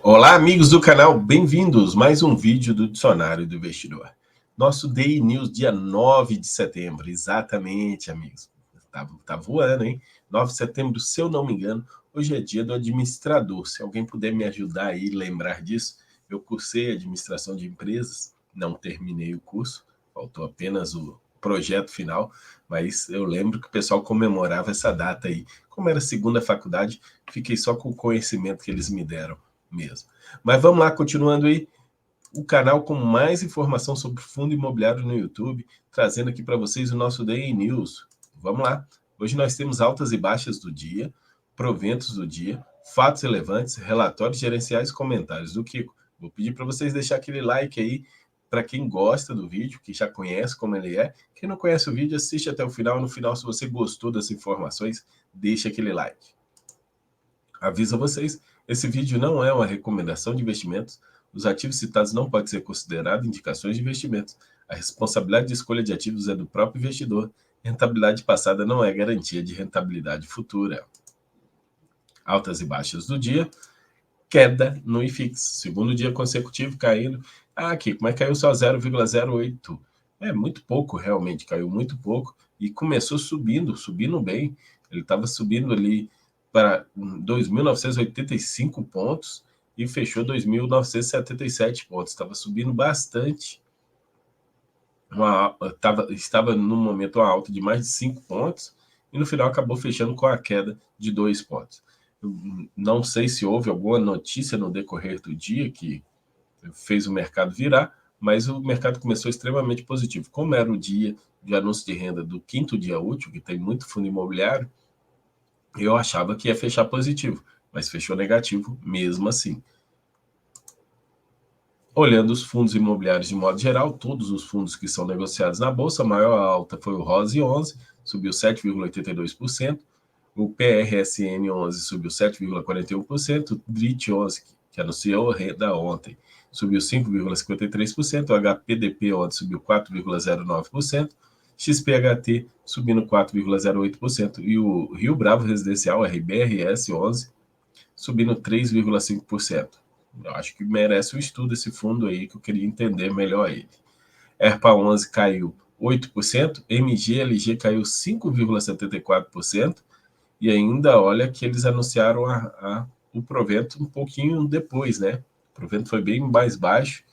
Olá, amigos do canal, bem-vindos! Mais um vídeo do Dicionário do Investidor. Nosso Day News, dia 9 de setembro, exatamente, amigos. Tá voando, hein? 9 de setembro, se eu não me engano, hoje é dia do administrador. Se alguém puder me ajudar aí, lembrar disso, eu cursei administração de empresas, não terminei o curso, faltou apenas o projeto final, mas eu lembro que o pessoal comemorava essa data aí. Como era a segunda faculdade, fiquei só com o conhecimento que eles me deram mesmo. Mas vamos lá, continuando aí, o canal com mais informação sobre fundo imobiliário no YouTube, trazendo aqui para vocês o nosso Day News. Vamos lá. Hoje nós temos altas e baixas do dia, proventos do dia, fatos relevantes, relatórios gerenciais, comentários do Kiko. Vou pedir para vocês deixar aquele like aí para quem gosta do vídeo, que já conhece como ele é. Quem não conhece o vídeo, assiste até o final. No final, se você gostou das informações, deixa aquele like. Aviso a vocês, esse vídeo não é uma recomendação de investimentos. Os ativos citados não podem ser considerados indicações de investimentos. A responsabilidade de escolha de ativos é do próprio investidor. Rentabilidade passada não é garantia de rentabilidade futura. Altas e baixas do dia. Queda no IFIX. Segundo dia consecutivo caindo. Aqui, mas caiu só 0,08. É muito pouco, realmente. Caiu muito pouco. E começou subindo bem. Ele estava subindo ali para 2.985 pontos e fechou 2.977 pontos. Estava subindo bastante. Estava no momento uma alta de mais de 5 pontos e no final acabou fechando com a queda de 2 pontos. Não sei se houve alguma notícia no decorrer do dia que fez o mercado virar, mas o mercado começou extremamente positivo. Como era o dia de anúncio de renda do quinto dia útil, que tem muito fundo imobiliário, eu achava que ia fechar positivo, mas fechou negativo mesmo assim. Olhando os fundos imobiliários de modo geral, todos os fundos que são negociados na Bolsa, a maior alta foi o ROSE 11, subiu 7,82%, o PRSN 11 subiu 7,41%, o DRIT 11, que anunciou renda ontem, subiu 5,53%, o HPDP 11 subiu 4,09%, XPHT subindo 4,08% e o Rio Bravo Residencial, RBRS 11, subindo 3,5%. Eu acho que merece um estudo esse fundo aí, que eu queria entender melhor ele. ERPA 11 caiu 8%, MGLG caiu 5,74%, e ainda, olha que eles anunciaram o provento um pouquinho depois, né? O provento foi bem mais baixo,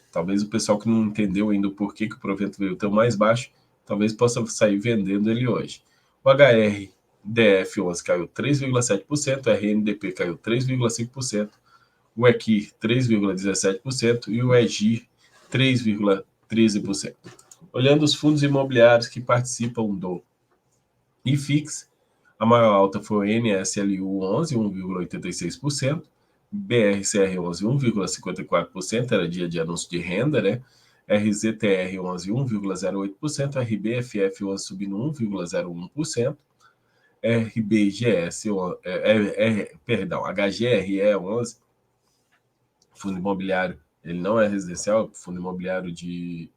talvez o pessoal que não entendeu ainda o porquê que o provento veio tão mais baixo, talvez possa sair vendendo ele hoje. O HRDF 11 caiu 3,7%, o RNDP caiu 3,5%, o EQI 3,17% e o EGI 3,13%. Olhando os fundos imobiliários que participam do IFIX, a maior alta foi o NSLU 11, 1,86%, BRCR 11, 1,54%, era dia de anúncio de renda, né? RZTR 11, 1,08%, RBFF 11 subindo 1,01%, RBGS, HGRE 11, fundo imobiliário, ele não é residencial, é fundo imobiliário de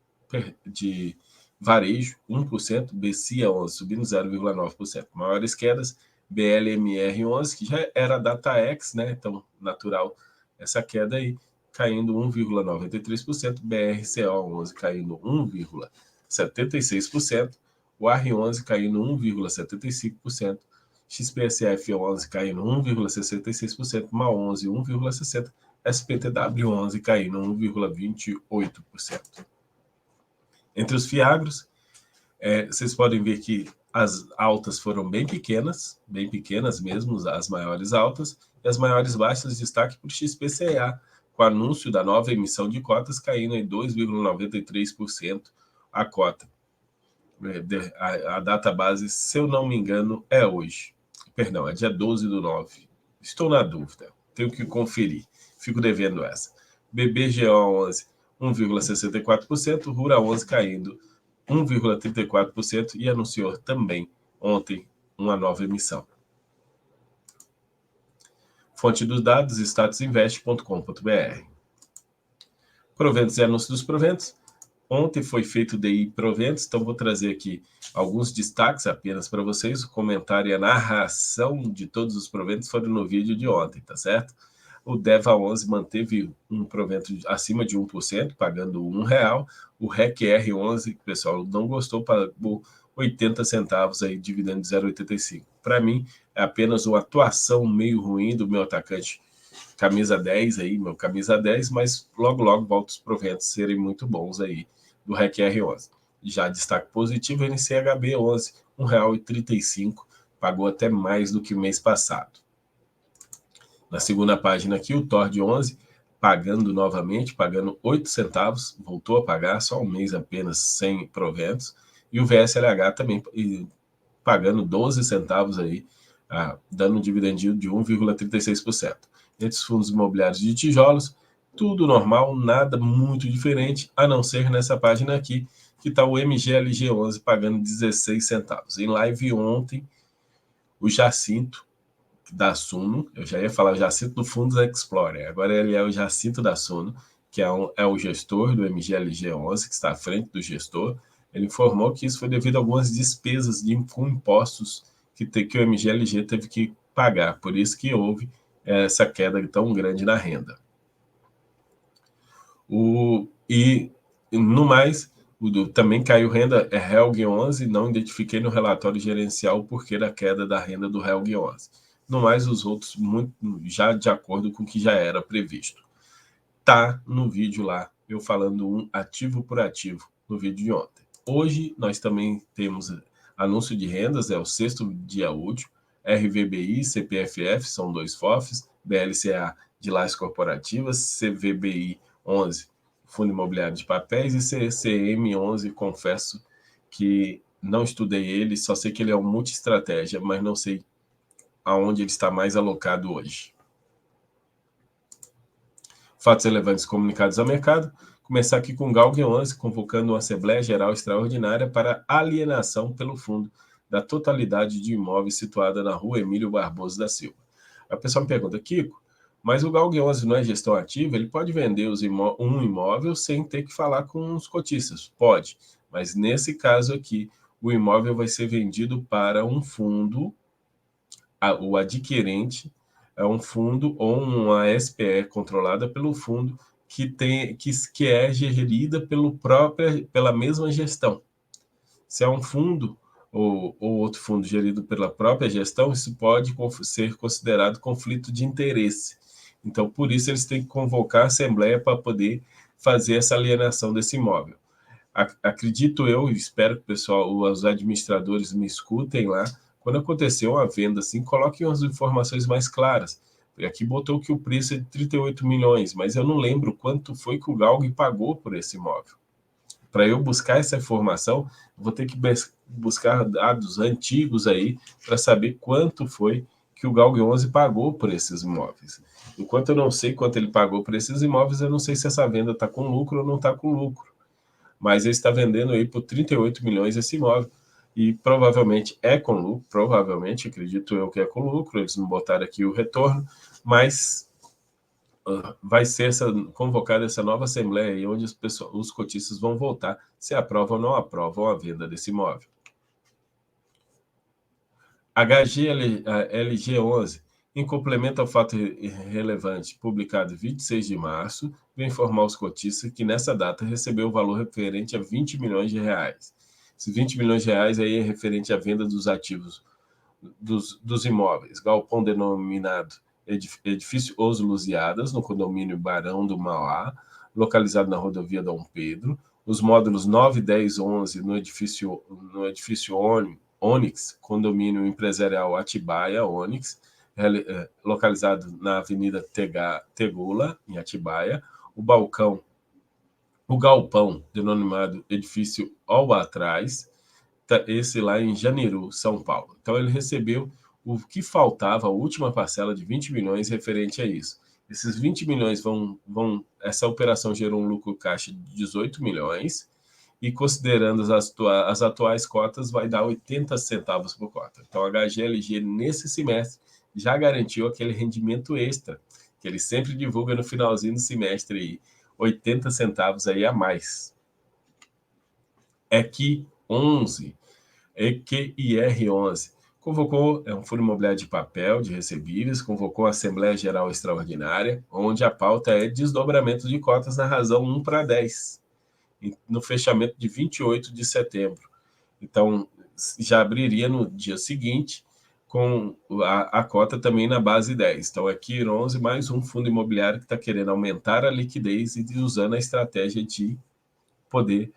varejo, 1%, BCIA 11, subindo 0,9%. Maiores quedas, BLMR 11, que já era DataX, né? Então, natural essa queda aí, caindo 1,93%, BRCO 11 caindo 1,76%, o R11 caindo 1,75%, XPSF 11 caindo 1,66%, MA 11 1,60%, SPTW 11 caindo 1,28%. Entre os fiagros, vocês podem ver que as altas foram bem pequenas mesmo, as maiores altas, e as maiores baixas destaque para o XPCA, com o anúncio da nova emissão de cotas caindo em 2,93% a cota. A data base, se eu não me engano, é hoje. Perdão, é dia 12/9. Estou na dúvida, tenho que conferir. Fico devendo essa. BBGO 11, 1,64%, Rura 11 caindo 1,34% e anunciou também ontem uma nova emissão. Fonte dos dados, statusinvest.com.br. Proventos e anúncio dos proventos. Ontem foi feito o DI Proventos, então vou trazer aqui alguns destaques apenas para vocês. O comentário e a narração de todos os proventos foram no vídeo de ontem, tá certo? O DEVA 11 manteve um provento acima de 1%, pagando R$1. O REC-R 11, pessoal, não gostou, pagou 80 centavos aí, dividendo de 0,85. Para mim, é apenas uma atuação meio ruim do meu atacante camisa 10 aí, meu camisa 10, mas logo volta os proventos serem muito bons aí do REC-R 11. Já destaque positivo, NCHB 11, R$1,35, pagou até mais do que o mês passado. Na segunda página aqui, o TORD 11, pagando novamente, pagando 8 centavos, voltou a pagar, só um mês apenas, sem proventos, e o VSLH também pagando 12 centavos aí, dando um dividend yield de 1,36%. Entre os fundos imobiliários de tijolos, tudo normal, nada muito diferente, a não ser nessa página aqui, que está o MGLG 11 pagando 16 centavos. Em live ontem, o Jacinto da Suno, eu já ia falar o Jacinto do Fundos Explorer, agora ele é o Jacinto da Suno, que é o gestor do MGLG 11, que está à frente do gestor. Ele informou que isso foi devido a algumas despesas com impostos que o MGLG teve que pagar, por isso que houve essa queda tão grande na renda. No mais, também caiu renda Helg 11, não identifiquei no relatório gerencial o porquê da queda da renda do Helg 11. No mais, os outros já de acordo com o que já era previsto. Tá no vídeo lá, eu falando um ativo por ativo, no vídeo de ontem. Hoje, nós também temos anúncio de rendas, é o 6º dia útil, RVBI, CPFF, são 2 FOFs, BLCA de lajes corporativas, CVBI 11, Fundo Imobiliário de Papéis, e CCM 11, confesso que não estudei ele, só sei que ele é um multi-estratégia, mas não sei aonde ele está mais alocado hoje. Fatos relevantes comunicados ao mercado. Começar aqui com o Galg 11, convocando uma Assembleia Geral Extraordinária para alienação pelo fundo da totalidade de imóveis situada na rua Emílio Barbosa da Silva. A pessoa me pergunta, Kiko, mas o Galg 11 não é gestão ativa? Ele pode vender um imóvel sem ter que falar com os cotistas? Pode, mas nesse caso aqui, o imóvel vai ser vendido para um fundo, o adquirente é um fundo ou uma SPE controlada pelo fundo que é gerida pela mesma gestão. Se é um fundo ou outro fundo gerido pela própria gestão, isso pode ser considerado conflito de interesse. Então, por isso, eles têm que convocar a Assembleia para poder fazer essa alienação desse imóvel. Acredito eu, espero que os administradores me escutem lá, quando acontecer uma venda assim, coloquem as informações mais claras. Aqui botou que o preço é de 38 milhões, mas eu não lembro quanto foi que o Galg pagou por esse imóvel. Para eu buscar essa informação, vou ter que buscar dados antigos aí para saber quanto foi que o Galg 11 pagou por esses imóveis. Enquanto eu não sei quanto ele pagou por esses imóveis, eu não sei se essa venda está com lucro ou não está com lucro. Mas ele está vendendo aí por 38 milhões esse imóvel. E provavelmente é com lucro, provavelmente, acredito eu que é com lucro, eles não botaram aqui o retorno, mas vai ser convocada essa nova assembleia aí, onde os cotistas vão votar se aprovam ou não aprovam a venda desse imóvel. HGLG 11, em complemento ao fato relevante publicado em 26 de março, vem informar os cotistas que nessa data recebeu o valor referente a 20 milhões de reais. Esses 20 milhões de reais aí é referente à venda dos ativos dos imóveis. Galpão denominado Edifício Os Lusíadas, no condomínio Barão do Mauá, localizado na rodovia Dom Pedro. Os módulos 9, 10, 11 no edifício Onyx, condomínio empresarial Atibaia, Onyx, localizado na Avenida Tegula, em Atibaia. O galpão, denominado Edifício Albatraz, esse lá em Janeiro, São Paulo. Então ele recebeu o que faltava, a última parcela de 20 milhões referente a isso. Esses 20 milhões essa operação gerou um lucro caixa de 18 milhões, e considerando as atuais cotas, vai dar 80 centavos por cota. Então, a HGLG, nesse semestre, já garantiu aquele rendimento extra, que ele sempre divulga no finalzinho do semestre, aí, 80 centavos aí a mais. EQI 11, EQIR 11, convocou um fundo imobiliário de papel, de recebíveis, convocou a Assembleia Geral Extraordinária, onde a pauta é desdobramento de cotas na razão 1/10, no fechamento de 28 de setembro. Então, já abriria no dia seguinte, com a cota também na base 10. Então, aqui 11, mais um fundo imobiliário que está querendo aumentar a liquidez e usando a estratégia de poder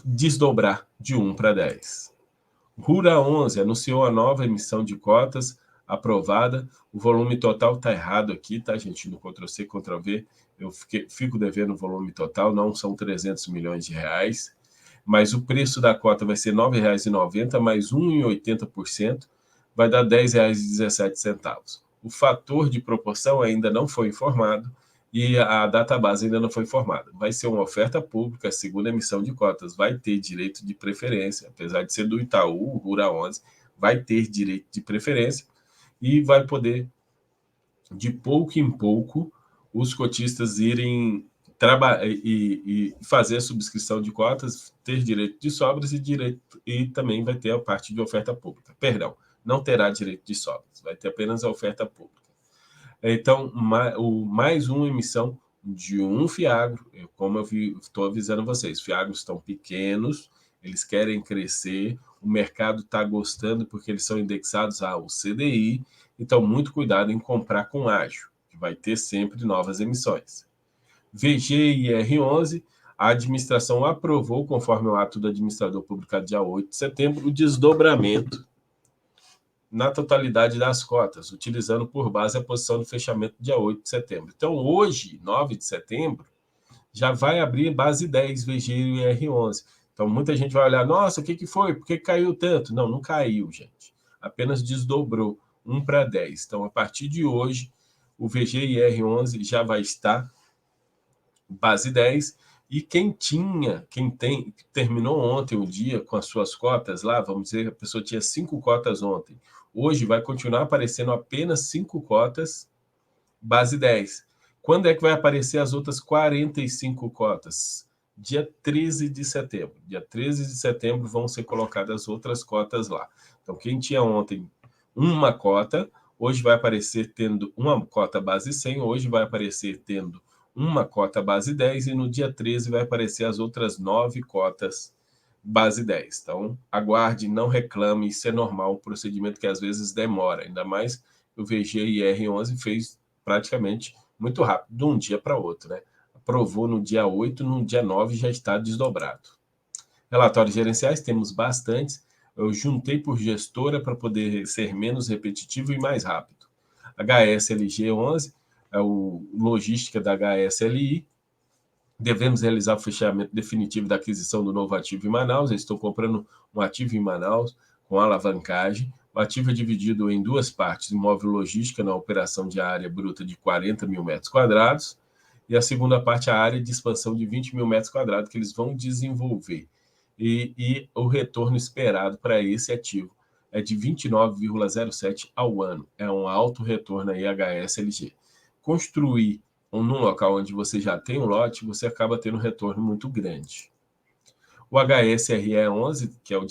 desdobrar de 1/10. Rura 11 anunciou a nova emissão de cotas aprovada. O volume total está errado aqui, tá, gente? No Ctrl+C, Ctrl+V, eu fico devendo o volume total, não são 300 milhões de reais, mas o preço da cota vai ser R$ 9,90, mais 1,80%, vai dar R$ 10,17. O fator de proporção ainda não foi informado, e a database ainda não foi formada. Vai ser uma oferta pública, segunda emissão de cotas, vai ter direito de preferência, apesar de ser do Itaú, o Rura 11, vai ter direito de preferência e vai poder, de pouco em pouco, os cotistas irem e fazer a subscrição de cotas, ter direito de sobras e também vai ter a parte de oferta pública. Perdão, não terá direito de sobras, vai ter apenas a oferta pública. Então, mais uma emissão de um Fiagro, como eu estou avisando vocês, Fiagros estão pequenos, eles querem crescer, o mercado está gostando porque eles são indexados ao CDI, então muito cuidado em comprar com ágio, que vai ter sempre novas emissões. VG e R11, a administração aprovou, conforme o ato do administrador publicado dia 8 de setembro, o desdobramento na totalidade das cotas, utilizando por base a posição do fechamento dia 8 de setembro. Então, hoje, 9 de setembro, já vai abrir base 10, VG e R11. Então, muita gente vai olhar, nossa, o que foi? Por que caiu tanto? Não, não caiu, gente. Apenas desdobrou 1/10. Então, a partir de hoje, o VG e R11 já vai estar base 10. E quem terminou ontem o dia com as suas cotas lá, vamos dizer, a pessoa tinha 5 cotas ontem. Hoje vai continuar aparecendo apenas 5 cotas, base 10. Quando é que vai aparecer as outras 45 cotas? Dia 13 de setembro. Dia 13 de setembro vão ser colocadas outras cotas lá. Então, quem tinha ontem uma cota, hoje vai aparecer tendo uma cota base 100, hoje vai aparecer tendo uma cota base 10 e no dia 13 vai aparecer as outras 9 cotas base 10. Então, aguarde, não reclame, isso é normal, um procedimento que às vezes demora, ainda mais o VG e R11 fez praticamente muito rápido, de um dia para outro, né? Aprovou no dia 8, no dia 9 já está desdobrado. Relatórios gerenciais, temos bastantes. Eu juntei por gestora para poder ser menos repetitivo e mais rápido. HSLG 11, é o logística da HSLI. Devemos realizar o fechamento definitivo da aquisição do novo ativo em Manaus. Eu estou comprando um ativo em Manaus com alavancagem. O ativo é dividido em duas partes: imóvel logística na operação de área bruta de 40 mil metros quadrados e a segunda parte, a área de expansão de 20 mil metros quadrados que eles vão desenvolver. E o retorno esperado para esse ativo é de 29,07 ao ano. É um alto retorno aí, HSLG. Construir num local onde você já tem um lote, você acaba tendo um retorno muito grande. O HSRE 11, que é o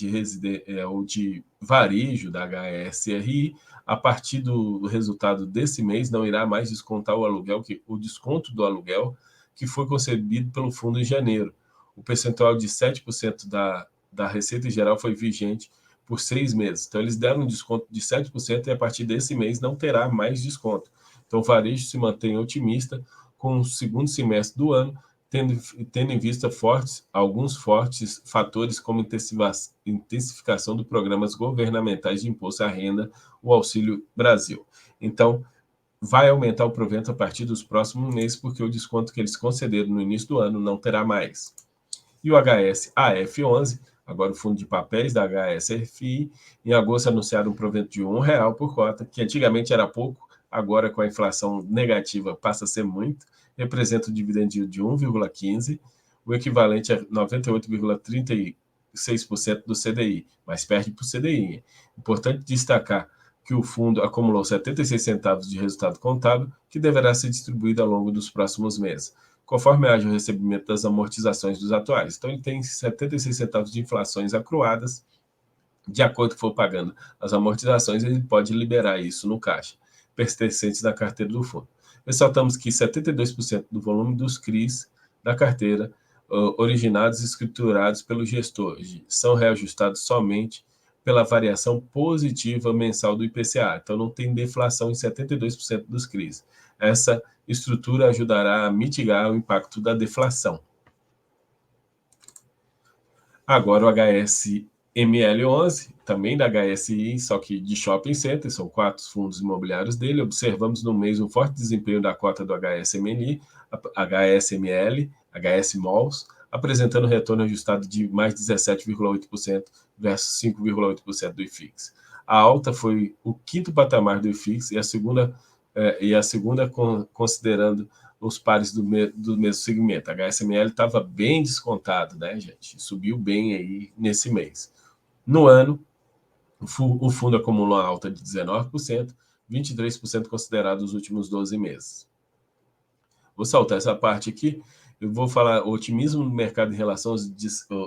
de varejo da HSRI, a partir do resultado desse mês, não irá mais descontar o desconto do aluguel que foi concebido pelo fundo em janeiro. O percentual de 7% da Receita Geral foi vigente por 6 meses. Então, eles deram um desconto de 7% e a partir desse mês não terá mais desconto. Então, o varejo se mantém otimista com o segundo semestre do ano, tendo em vista alguns fortes fatores como intensificação dos programas governamentais de imposto à renda, o Auxílio Brasil. Então, vai aumentar o provento a partir dos próximos meses, porque o desconto que eles concederam no início do ano não terá mais. E o HSAF11, agora o fundo de papéis da HSFI, em agosto anunciaram um provento de R$1 por cota, que antigamente era pouco, agora com a inflação negativa passa a ser muito, representa um dividendo de 1,15, o equivalente a 98,36% do CDI, mas perde para o CDI. Importante destacar que o fundo acumulou 76 centavos de resultado contábil, que deverá ser distribuído ao longo dos próximos meses, conforme haja o recebimento das amortizações dos atuais. Então, ele tem 76 centavos de inflações acruadas de acordo com for pagando as amortizações, ele pode liberar isso no caixa, pertencentes da carteira do fundo. Ressaltamos que 72% do volume dos CRIs da carteira, originados e escriturados pelo gestor, são reajustados somente pela variação positiva mensal do IPCA. Então, não tem deflação em 72% dos CRIs. Essa estrutura ajudará a mitigar o impacto da deflação. Agora o HSML11, também da HSI, só que de shopping center, são 4 fundos imobiliários dele. Observamos no mês um forte desempenho da cota do HSML, HS Malls, apresentando retorno ajustado de mais 17,8% versus 5,8% do IFIX. A alta foi o quinto patamar do IFIX e a segunda considerando os pares do mesmo segmento. A HSML estava bem descontado, né, gente? Subiu bem aí nesse mês. No ano, o fundo acumulou uma alta de 19%, 23% considerado os últimos 12 meses. Vou saltar essa parte aqui. Eu vou falar, o otimismo no mercado em relação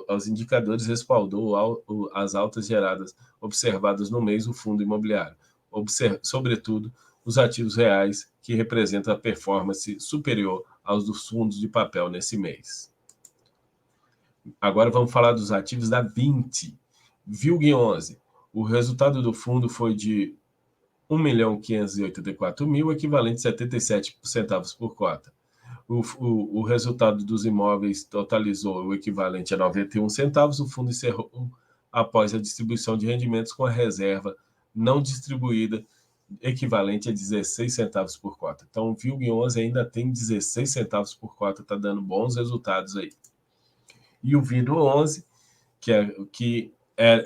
aos indicadores respaldou as altas geradas observadas no mês do fundo imobiliário, sobretudo os ativos reais, que representam a performance superior aos dos fundos de papel nesse mês. Agora vamos falar dos ativos da Vinci. VILG11. O resultado do fundo foi de 1.584.000, equivalente a 77 centavos por cota. O resultado dos imóveis totalizou o equivalente a 91 centavos. O fundo encerrou após a distribuição de rendimentos com a reserva não distribuída, equivalente a 16 centavos por cota. Então, o VILG11 ainda tem 16 centavos por cota, está dando bons resultados aí. E o VIDO11,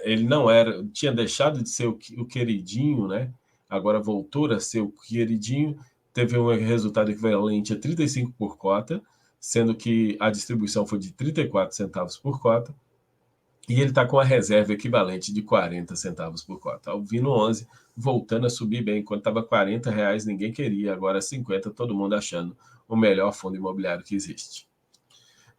ele não era, tinha deixado de ser o queridinho, né? Agora voltou a ser o queridinho, teve um resultado equivalente a 35 por cota, sendo que a distribuição foi de 34 centavos por cota, e ele está com a reserva equivalente de 40 centavos por cota. O VINO11 voltando a subir bem, quando estava R$40, ninguém queria, agora 50, todo mundo achando o melhor fundo imobiliário que existe.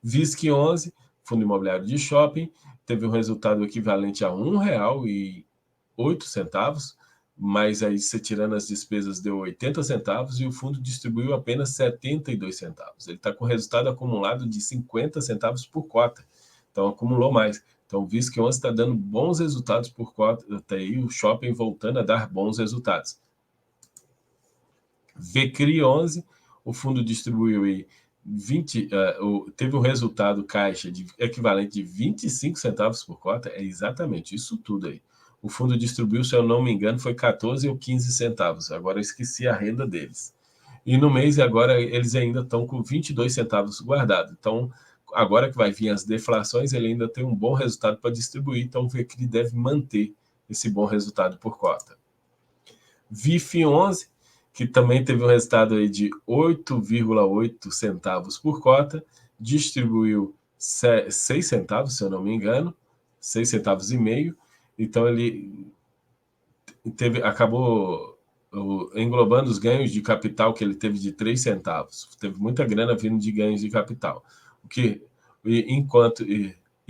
VISC11, fundo imobiliário de shopping, teve um resultado equivalente a R$1,08, mas aí você tirando as despesas deu 80 centavos e o fundo distribuiu apenas 72 centavos. Ele está com resultado acumulado de 50 centavos por cota, então acumulou mais. Então o VISC11 está dando bons resultados por cota, até aí o shopping voltando a dar bons resultados. VCRI11, o fundo distribuiu aí teve um resultado caixa equivalente de 25 centavos por cota, é exatamente isso tudo aí. O fundo distribuiu, se eu não me engano, foi 14 ou 15 centavos. Agora eu esqueci a renda deles. E no mês, agora, eles ainda estão com 22 centavos guardados. Então, agora que vai vir as deflações, ele ainda tem um bom resultado para distribuir. Então, o VCRI deve manter esse bom resultado por cota. VIF11, que também teve um resultado aí de 8,8 centavos por cota, distribuiu 6 centavos, se eu não me engano, 6 centavos e meio. Então, ele acabou englobando os ganhos de capital que ele teve de 3 centavos. Teve muita grana vindo de ganhos de capital. E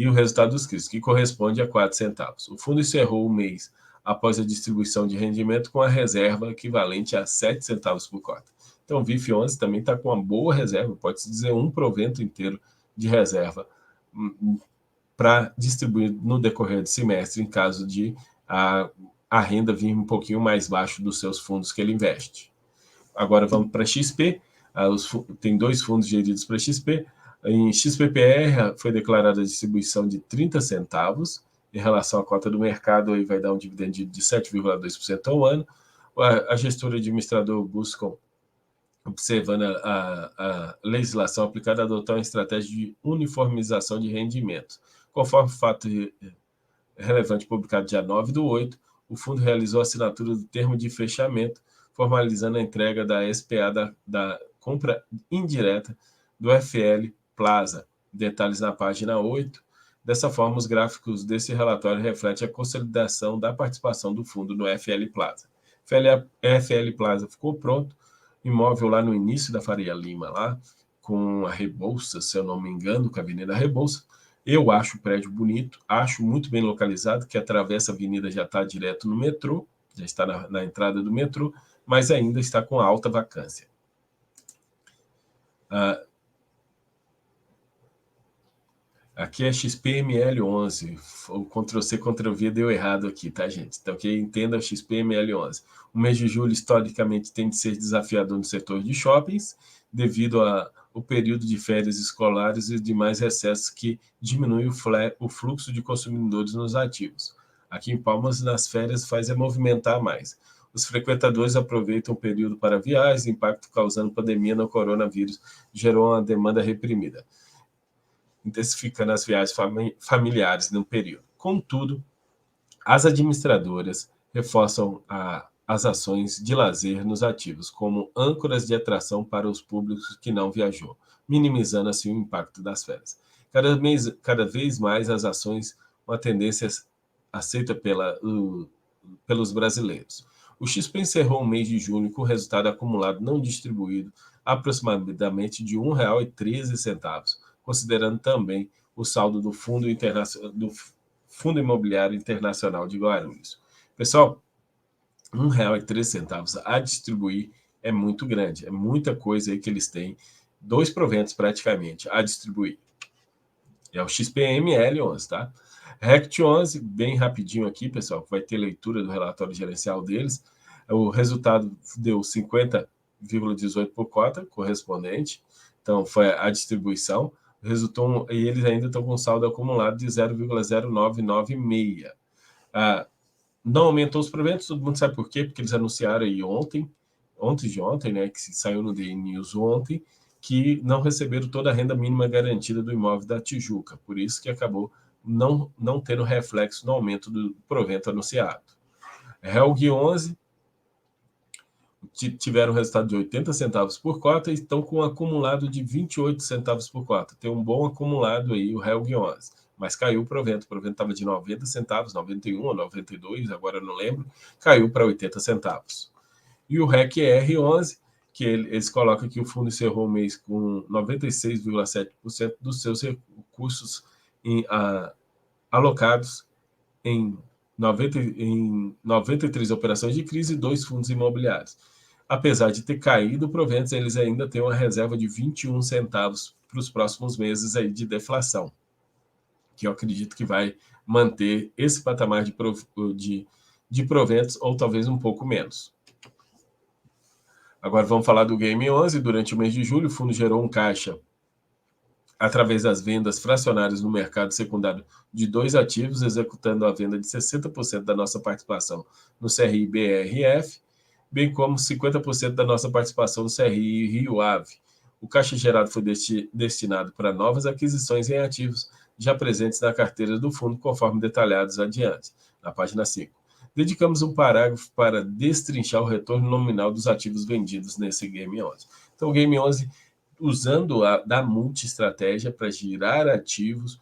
o resultado dos CRIs, que corresponde a 4 centavos. O fundo encerrou o mês após a distribuição de rendimento com a reserva equivalente a 7 centavos por cota. Então, o VIF11 também está com uma boa reserva, pode-se dizer um provento inteiro de reserva para distribuir no decorrer do semestre, em caso de a renda vir um pouquinho mais baixo dos seus fundos que ele investe. Agora vamos para XP, tem 2 fundos geridos para XP. Em XPPR foi declarada a distribuição de 30 centavos, em relação à cota do mercado, aí vai dar um dividendo de 7,2% ao ano. A gestora administrador buscam, observando a legislação aplicada, adotar uma estratégia de uniformização de rendimentos. Conforme o fato relevante publicado dia 9/8, o fundo realizou a assinatura do termo de fechamento, formalizando a entrega da SPA da compra indireta do FL Plaza. Detalhes na página 8. Dessa forma, os gráficos desse relatório refletem a consolidação da participação do fundo no FL Plaza. FL Plaza ficou pronto, imóvel lá no início da Faria Lima, lá com a Rebouças, se eu não me engano, com a Avenida Rebouças, Eu acho o prédio bonito, acho muito bem localizado, que atravessa a avenida, já está direto no metrô, já está na entrada do metrô, mas ainda está com alta vacância. Aqui é XPML11, o Ctrl+C, Ctrl+V deu errado aqui, tá, gente? Então, que entenda XPML11. O mês de julho, historicamente, tem de ser desafiador no setor de shoppings, devido ao período de férias escolares e demais recessos que diminui o fluxo de consumidores nos ativos. Aqui em Palmas, nas férias, faz movimentar mais. Os frequentadores aproveitam o período para viagens, impacto causando pandemia no coronavírus, gerou uma demanda reprimida, intensificando as viagens familiares no período. Contudo, as administradoras reforçam as ações de lazer nos ativos, como âncoras de atração para os públicos que não viajou, minimizando assim o impacto das férias. Cada vez mais as ações, uma tendência aceita pelos brasileiros. O XP encerrou o mês de junho com o resultado acumulado não distribuído aproximadamente de R$ 1,13, considerando também o saldo do Fundo Imobiliário Internacional de Guarulhos. Pessoal, R$ 1,13 a distribuir é muito grande, é muita coisa aí que eles têm, 2 proventos praticamente a distribuir. É o XPML11, tá? RECT11, bem rapidinho aqui, pessoal, vai ter leitura do relatório gerencial deles. O resultado deu 50,18 por cota, correspondente. Então, foi a distribuição. Resultou, e eles ainda estão com saldo acumulado de 0,0996. Não aumentou os proventos, todo mundo sabe por quê? Porque eles anunciaram aí ontem de ontem, né, que saiu no DN News ontem, que não receberam toda a renda mínima garantida do imóvel da Tijuca, por isso que acabou não tendo reflexo no aumento do provento anunciado. Helg 11 tiveram um resultado de 80 centavos por cota e estão com um acumulado de 28 centavos por cota. Tem um bom acumulado aí o Helg 11, mas caiu o provento estava de 90 centavos, 91 ou 92, agora não lembro, caiu para 80 centavos. E o REC R11, que eles colocam que o fundo encerrou o mês com 96,7% dos seus recursos alocados em 93 operações de crise e 2 fundos imobiliários. Apesar de ter caído o proventos, eles ainda têm uma reserva de 21 centavos para os próximos meses aí de deflação, que eu acredito que vai manter esse patamar de proventos ou talvez um pouco menos. Agora vamos falar do Game 11. Durante o mês de julho, o fundo gerou um caixa através das vendas fracionárias no mercado secundário de 2 ativos, executando a venda de 60% da nossa participação no CRI BRF, bem como 50% da nossa participação no CRI Rio Ave. O caixa gerado foi destinado para novas aquisições em ativos já presentes na carteira do fundo, conforme detalhados adiante, na página 5. Dedicamos um parágrafo para destrinchar o retorno nominal dos ativos vendidos nesse Game 11. Então, o Game 11, usando da multi-estratégia para girar ativos,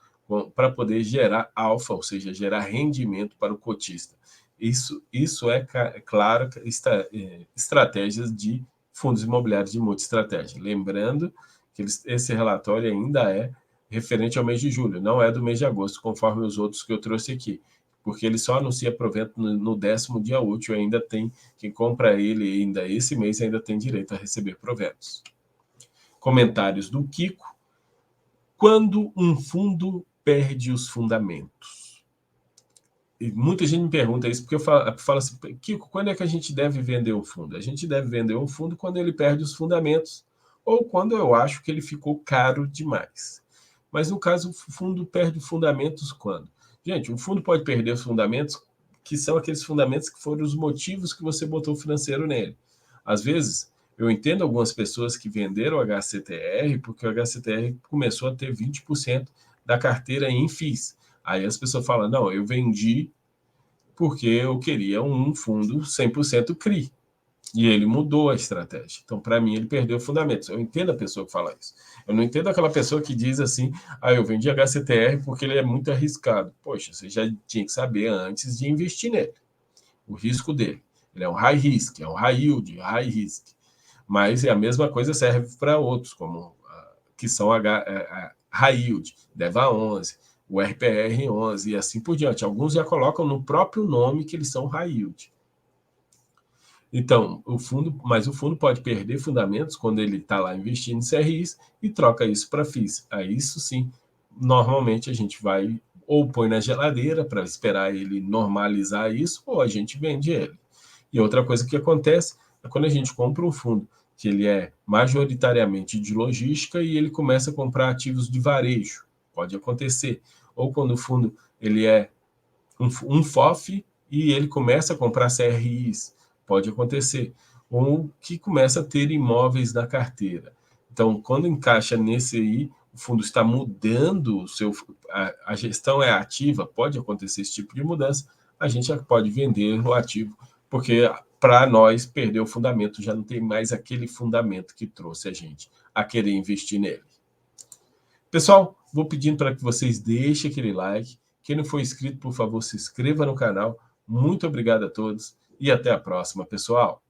para poder gerar alfa, ou seja, gerar rendimento para o cotista. Isso é, claro, estratégias de fundos imobiliários de multi-estratégia. Lembrando que esse relatório ainda é referente ao mês de julho, não é do mês de agosto, conforme os outros que eu trouxe aqui, porque ele só anuncia provento no 10º dia útil, ainda tem, quem compra ele ainda esse mês ainda tem direito a receber proventos. Comentários do Kiko. Quando um fundo perde os fundamentos? E muita gente me pergunta isso, porque eu falo assim, Kiko, quando é que a gente deve vender um fundo? A gente deve vender um fundo quando ele perde os fundamentos, ou quando eu acho que ele ficou caro demais. Mas no caso, o fundo perde fundamentos quando? Gente, o fundo pode perder os fundamentos, que são aqueles fundamentos que foram os motivos que você botou o financeiro nele. Às vezes, eu entendo algumas pessoas que venderam o HCTR, porque o HCTR começou a ter 20% da carteira em FIIs. Aí as pessoas falam, não, eu vendi porque eu queria um fundo 100% CRI. E ele mudou a estratégia. Então, para mim, ele perdeu fundamentos. Eu entendo a pessoa que fala isso. Eu não entendo aquela pessoa que diz assim, eu vendi HCTR porque ele é muito arriscado. Poxa, você já tinha que saber antes de investir nele. O risco dele. Ele é um high risk, é um high yield, high risk. Mas a mesma coisa serve para outros, como que são high yield, DEVA 11, o RPR11 e assim por diante. Alguns já colocam no próprio nome que eles são high yield. Então, o fundo pode perder fundamentos quando ele está lá investindo em CRIs e troca isso para FIIs. Aí, isso sim, normalmente a gente vai ou põe na geladeira para esperar ele normalizar isso, ou a gente vende ele. E outra coisa que acontece é quando a gente compra um fundo que ele é majoritariamente de logística e ele começa a comprar ativos de varejo. Pode acontecer. Ou quando o fundo ele é um FOF e ele começa a comprar CRIs. Pode acontecer. Ou que começa a ter imóveis na carteira. Então, quando encaixa nesse aí, o fundo está mudando, a gestão é ativa, pode acontecer esse tipo de mudança, a gente já pode vender o ativo, porque para nós perder o fundamento, já não tem mais aquele fundamento que trouxe a gente a querer investir nele. Pessoal, vou pedindo para que vocês deixem aquele like. Quem não for inscrito, por favor, se inscreva no canal. Muito obrigado a todos e até a próxima, pessoal.